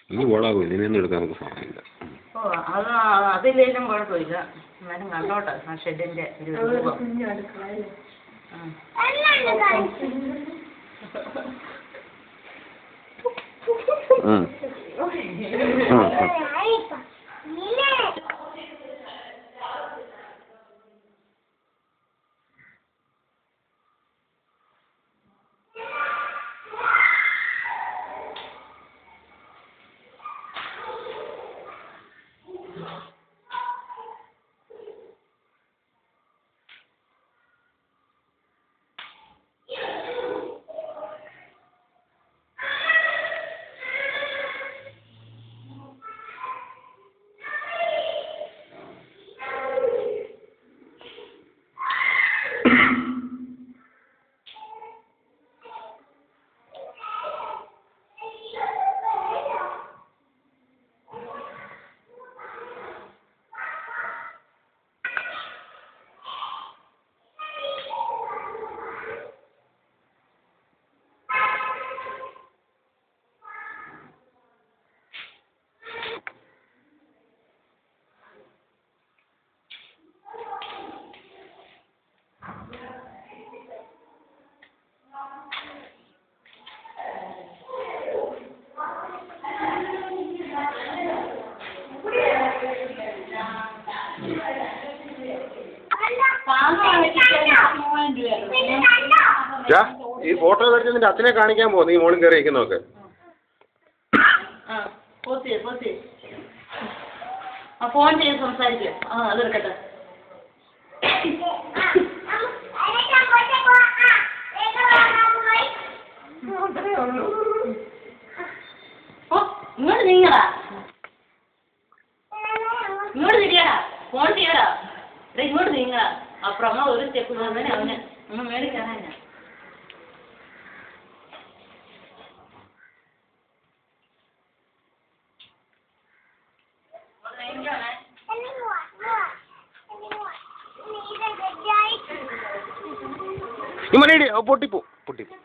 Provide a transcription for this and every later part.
ഇനി ഓളാകും ഇതിനൊന്നും എടുക്കാൻ നമുക്ക് സമയമില്ല. ഓ അതില്ലേലും കുഴപ്പമില്ല. എന്നാലും കണ്ടോട്ടെ ആ ഷെഡിന്റെ ഒരു രൂപം. ഈ ഫോട്ടോ എടുത്ത് നിന്റെ അച്ഛനെ കാണിക്കാൻ പോകുന്നു ഈ മോളിൽ കയറി ഇരിക്കുന്നതൊക്കെ. ഫോൺ ചെയ്ത് സംസാരിക്കുക. അതെടുക്കട്ടെ. ഇങ്ങോട്ട് നീങ്ങടാ, ഇങ്ങോട്ട് തിരിയടാ, ഫോൺ ചെയ്യടാ. ഇങ്ങോട്ട് നീങ്ങടാ. അപ്പുറം ഒരു സ്റ്റെപ്പ് തന്നെ അവന് നമ്മൾ മേളിൽ കയറാനാ. പൊട്ടിപ്പോ പൊട്ടിപ്പോ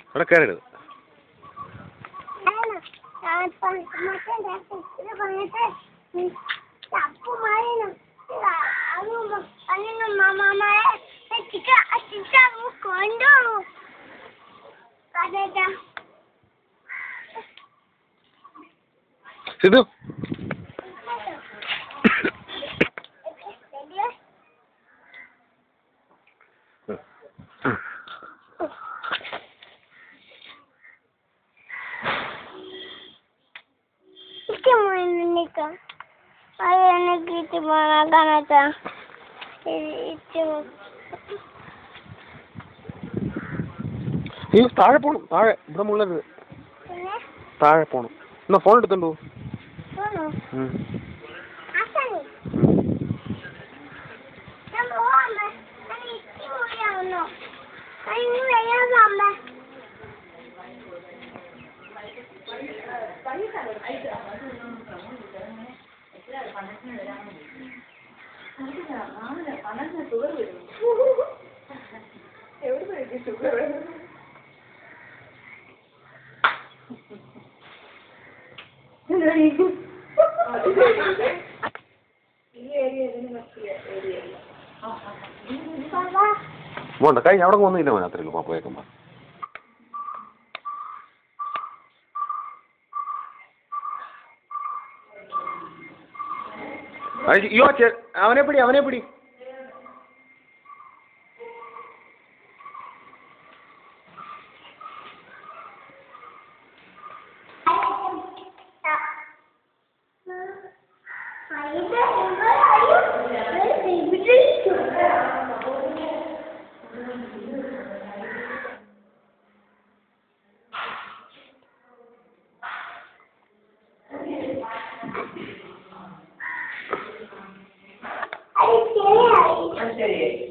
അവിടെ കയറരുത്. സിധു താഴെ പോണം. താഴെ ഇവിടെ മുള്ളരുത്. താഴെ പോണം. എന്നാ ഫോൺ എടുത്തുണ്ടോ? മോണ്ട കഴിഞ്ഞ അവിടെ ഒന്നുമില്ല മോനെ. അത്രയുള്ളൂ പാപ്പയേക്കുമ്പോ അയ്യോ അവനെ പിടി അവനെ പിടി. ശരി.